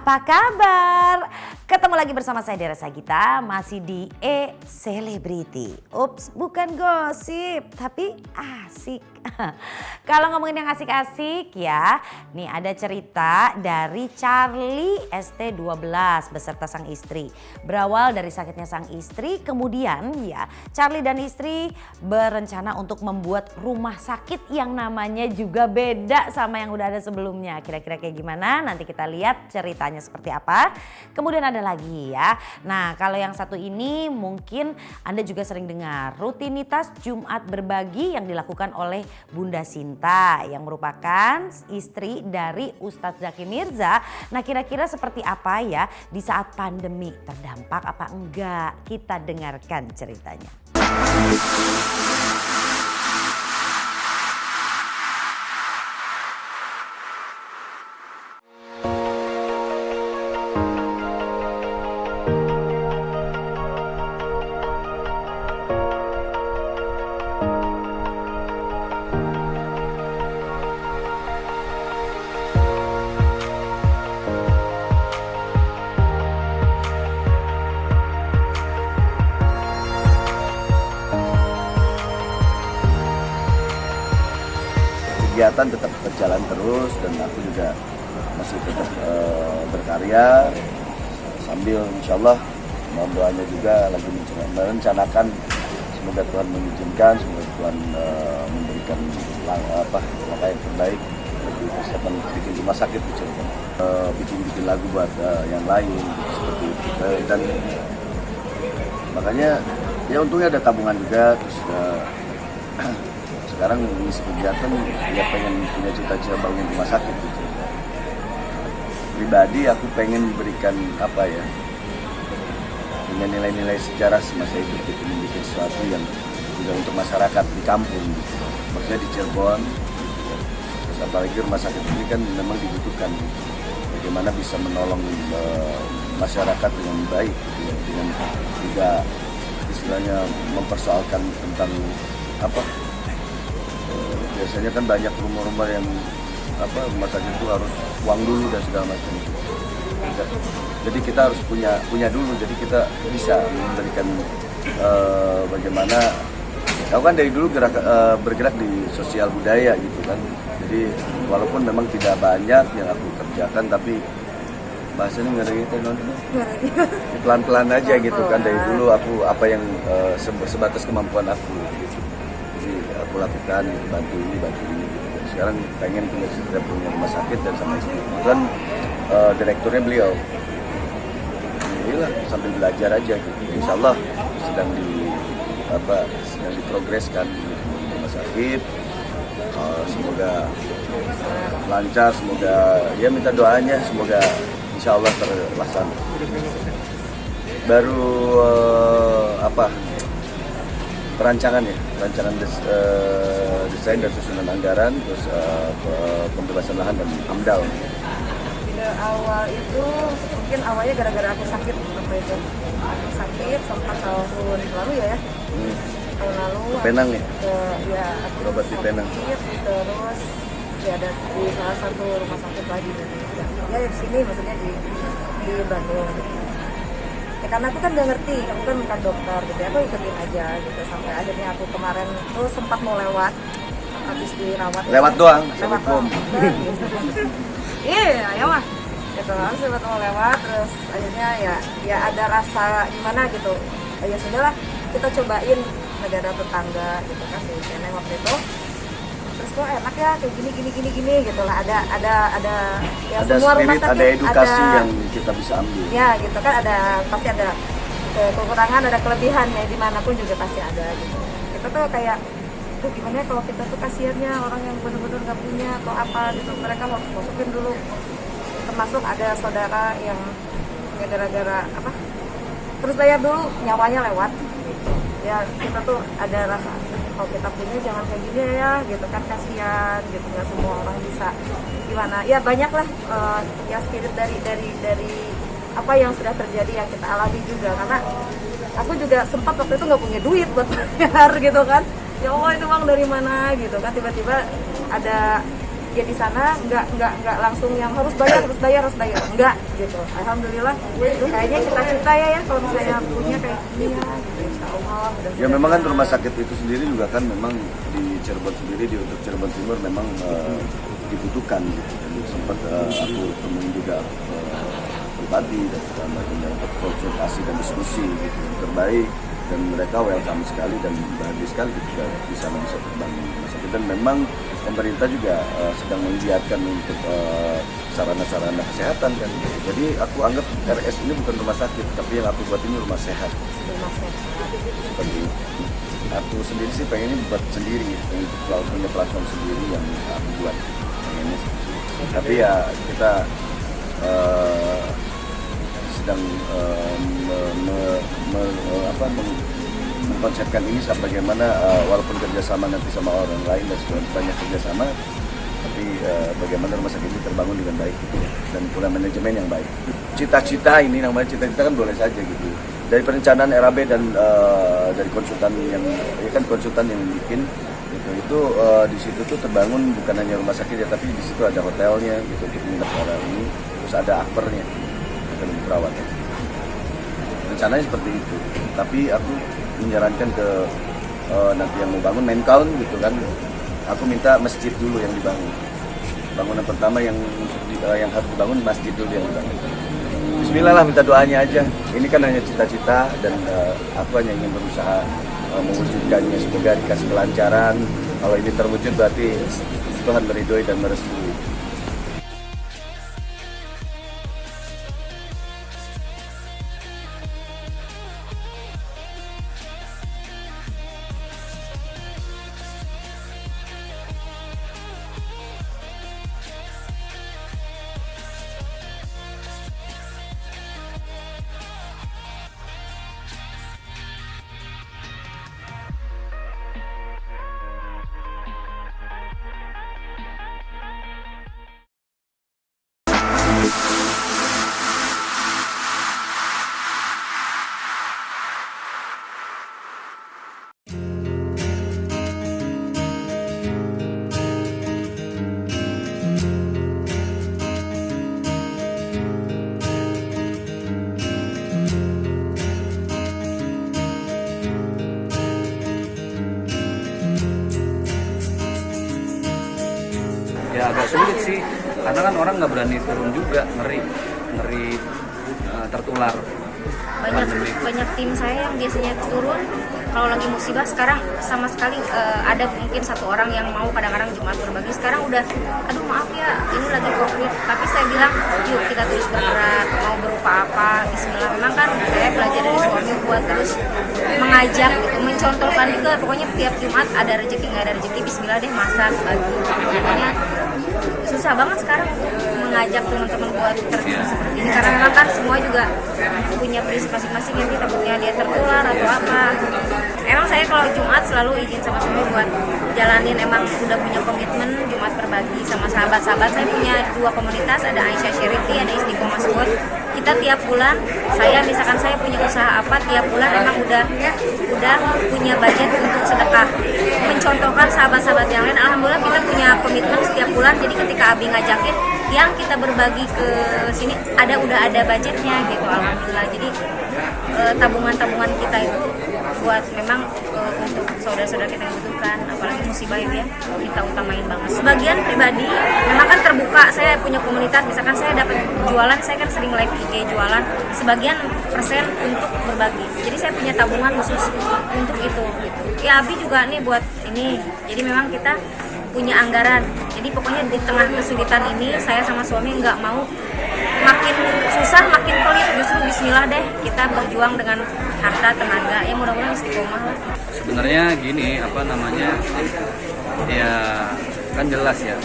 Apa kabar? Ketemu lagi bersama saya Dera Sagita, masih di E-Celebrity. Ups, bukan gosip, tapi asik. Kalau ngomongin yang asik-asik ya, nih ada cerita dari Charlie ST12 beserta sang istri. Berawal dari sakitnya sang istri, kemudian ya Charlie dan istri berencana untuk membuat rumah sakit yang namanya juga beda sama yang udah ada sebelumnya. Kira-kira kayak gimana? Nanti kita lihat ceritanya seperti apa. Kemudian ada lagi ya. Nah, kalau yang satu ini mungkin Anda juga sering dengar rutinitas Jumat berbagi yang dilakukan oleh Bunda Sinta yang merupakan istri dari Ustadz Zaki Mirza. Nah, kira-kira seperti apa ya di saat pandemi, terdampak apa enggak? Kita dengarkan ceritanya. Kegiatan tetap berjalan terus dan aku juga masih tetap berkarya sambil insya Allah mohon doanya juga lagi merencanakan, semoga Tuhan mengizinkan, semoga Tuhan memberikan langkah yang terbaik bagi persiapan bikin rumah sakit bikin lagu buat yang lain seperti itu. Dan makanya ya untungnya ada tabungan juga, terus sekarang mengisi kegiatan ya pengen punya cita-cita bangun rumah sakit gitu. Pribadi aku pengen berikan apa ya, punya nilai-nilai sejarah semasa hidup gitu, membuat sesuatu yang juga untuk masyarakat di kampung gitu. Maksudnya di Cirebon, terus apalagi rumah sakit ini kan memang dibutuhkan gitu. Bagaimana bisa menolong masyarakat dengan baik gitu ya, dengan juga istilahnya mempersoalkan tentang apa, biasanya kan banyak rumor-rumor yang rumah sakit itu harus uang dulu dan segala macam itu. Jadi kita harus punya dulu, jadi kita bisa memberikan bagaimana. Aku kan dari dulu bergerak di sosial budaya gitu kan. Jadi walaupun memang tidak banyak yang aku kerjakan, tapi bahasanya ngeri gitu, pelan-pelan aja gitu kan. Dari dulu aku apa yang sebatas kemampuan aku gitu. Aku lakukan gitu, bantu ini gitu. Sekarang pengen punya rumah sakit dan sama istri. Kebetulan direkturnya beliau. Inilah sambil belajar aja gitu. Insya Allah sedang diprogreskan rumah sakit. Semoga lancar, semoga ya minta doanya, semoga insya Allah terlaksana. Baru perancangan desain dan susunan anggaran, terus pembebasan lahan dan AMDAL. Awal itu mungkin awalnya gara-gara aku sakit waktu itu. Sakit sampai tahun lalu ya. Tahun lalu. Penang ya? Ya, aku berobat di Penang. Terus ya ada di salah satu rumah sakit lagi di Indonesia. Ya di sini maksudnya di Bandung. Ya, karena aku kan gak ngerti, aku kan bukan dokter gitu ya, aku ikutin aja gitu. Sampai akhirnya aku kemarin tuh sempat mau lewat, habis dirawat. Lewat doang? Lewat doang. Iya, ya mah. Gitu, aku sempat mau lewat, terus akhirnya ya ada rasa gimana gitu. Ya sudahlah, kita cobain negara tetangga gitu kan, di Penang waktu itu. Terus kok enak ya kayak gini gitu lah, ada ya ada semua spirit, rumah sakit ada edukasi yang kita bisa ambil ya gitu kan, pasti ada kekurangan, ada kelebihan ya, dimanapun juga pasti ada gitu. Kita tuh kayak tuh gimana ya kalau kita tuh kasihannya orang yang benar-benar nggak punya atau apa gitu, mereka harus masukin dulu. Termasuk ada saudara yang ya gara-gara apa terus bayar dulu nyawanya lewat gitu. Ya kita tuh ada rasa kalau kita punya jangan kayak gini ya gitu kan, kasihan gitu, nggak semua orang bisa gimana ya, banyak lah ya spirit dari apa yang sudah terjadi yang kita alami juga. Karena aku juga sempat waktu itu nggak punya duit buat bayar gitu kan, ya Allah itu uang dari mana gitu kan, tiba-tiba ada kerja di sana nggak langsung yang harus bayar enggak gitu. Alhamdulillah kayaknya cita-cita ya kalau misalnya punya kayak gini ya insya Allah Ya memang kan rumah sakit itu sendiri juga kan memang di Cirebon sendiri untuk Cirebon Timur memang dibutuhkan gitu. Jadi sempat aku temuin juga pribadi dan segala macamnya untuk konsultasi dan diskusi gitu yang terbaik, dan mereka welcome sekali dan bahagia sekali ketika bisa terbang rumah sakit. Dan memang pemerintah juga sedang menggiatkan untuk sarana-sarana kesehatan kan. Jadi aku anggap RS ini bukan rumah sakit, tapi yang aku buat ini rumah sehat. Seperti itu. Aku sendiri sih pengennya buat sendiri, punya platform sendiri yang aku buat pengennya. Tapi ya kita sedang mengkonsepkan ini bagaimana walaupun kerjasama nanti sama orang lain dan banyak kerjasama, tapi bagaimana rumah sakit ini terbangun dengan baik dan punya manajemen yang baik. Cita-cita ini namanya cita-cita kan boleh saja gitu. Dari perencanaan RAB dan dari konsultan yang konsultan yang bikin itu di situ tuh terbangun bukan hanya rumah sakit ya, tapi di situ ada hotelnya gitu untuk menginap orang ini, terus ada akpernya dan perawatan. Rencananya seperti itu. Tapi aku menyarankan ke nanti yang mau bangun main count gitu kan, aku minta masjid dulu yang dibangun. Bangunan pertama yang harus dibangun masjid dulu yang dibangun. Bismillah lah, minta doanya aja. Ini kan hanya cita-cita dan aku hanya ingin berusaha mewujudkannya. Semoga dikasih kelancaran. Kalau ini terwujud berarti Tuhan meridhoi dan merestui. Ya agak sulit sih, karena kan orang nggak berani turun juga, ngeri tertular. Banyak tim saya yang biasanya turun kalau lagi musibah. Sekarang sama sekali ada mungkin satu orang yang mau kadang-kadang Jumat berbagi. Sekarang udah, aduh maaf ya ini lagi COVID, tapi saya bilang yuk kita terus bergerak, mau berupa apa, Bismillah. Memang kan saya belajar dari suami buat terus mengajak gitu, mencontohkan juga. Pokoknya tiap Jumat ada rezeki nggak ada rezeki, Bismillah deh masak bagi. Pokoknya susah banget sekarang mengajak teman-teman buat terjun seperti ini, karena memang kan semua juga punya prinsip masing-masing, nanti takutnya dia tertular atau apa. Emang saya kalau Jumat selalu izin sama suami buat jalanin, emang udah punya komitmen Jumat berbagi sama sahabat-sahabat. Saya punya 2 komunitas, ada Aisyah Charity, ada Istiqomah Squad. Kita tiap bulan, misalkan saya punya usaha apa, tiap bulan emang udah punya budget untuk sedekah, mencontohkan sahabat-sahabat yang lain. Alhamdulillah kita punya komitmen setiap bulan, jadi ketika Abi ngajakin yang kita berbagi ke sini udah ada budgetnya gitu, alhamdulillah. Jadi tabungan kita itu buat memang untuk saudara-saudara kita yang butuhkan, apalagi musibah ini ya, kita utamain banget. Sebagian pribadi memang kan terbuka, saya punya komunitas, misalkan saya dapat jualan, saya kan sering live IG jualan, sebagian persen untuk berbagi. Jadi saya punya tabungan khusus untuk itu gitu. Ya Abi juga nih buat ini, jadi memang kita punya anggaran. Jadi pokoknya di tengah kesulitan ini saya sama suami nggak mau makin susah, makin pelit, justru bismillah deh kita berjuang dengan harta, tenaga, ya mudah-mudahan istiqomah lah. Sebenarnya gini, ya kan jelas ya,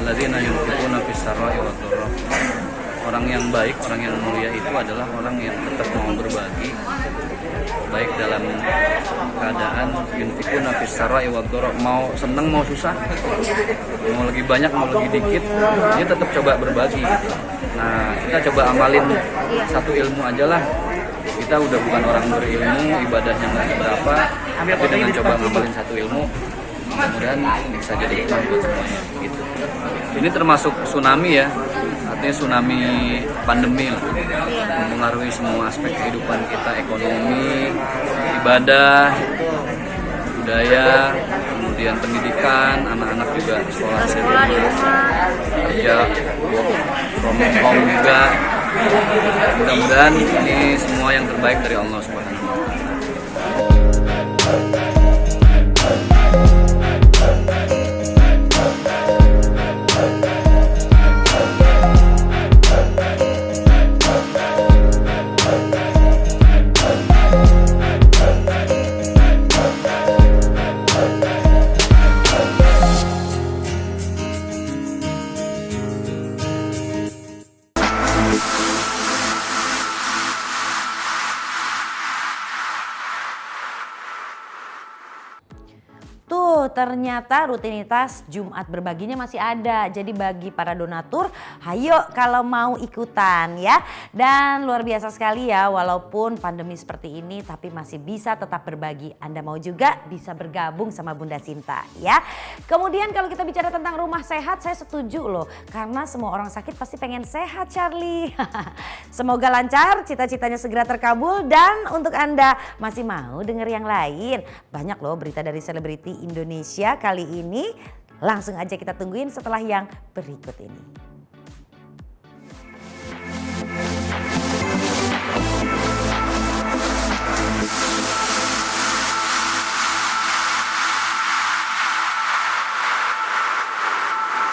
alladzina yunfiquna fis sarra'i wad dharra. Orang yang baik, orang yang mulia itu adalah orang yang tetap mau berbagi, baik dalam keadaan yunfiquna fis sarra'i wad dharra, mau seneng mau susah, mau lagi banyak mau lagi dikit, dia tetap coba berbagi. Nah, kita coba amalin satu ilmu aja lah. Kita udah bukan orang berilmu, ibadahnya nggak seberapa, tapi dengan coba ngamalin satu ilmu, mudah-mudahan bisa jadi hikmah buat semuanya gitu. Ini termasuk tsunami ya, artinya tsunami pandemi lah, mempengaruhi semua aspek kehidupan kita, ekonomi, ibadah, budaya, kemudian pendidikan, anak-anak juga sekolah di rumah. kerja, work from home juga. Mudah-mudahan ini semua yang terbaik dari Allah Subhanahu wa Ta'ala. Tuh ternyata rutinitas Jumat berbaginya masih ada. Jadi bagi para donatur, hayo kalau mau ikutan ya. Dan luar biasa sekali ya, walaupun pandemi seperti ini tapi masih bisa tetap berbagi. Anda mau juga bisa bergabung sama Bunda Sinta ya. Kemudian kalau kita bicara tentang rumah sehat, saya setuju loh. Karena semua orang sakit pasti pengen sehat, Charlie. Semoga lancar, cita-citanya segera terkabul. Dan untuk Anda masih mau denger yang lain, banyak loh berita dari selebriti Indonesia kali ini. Langsung aja kita tungguin setelah yang berikut ini.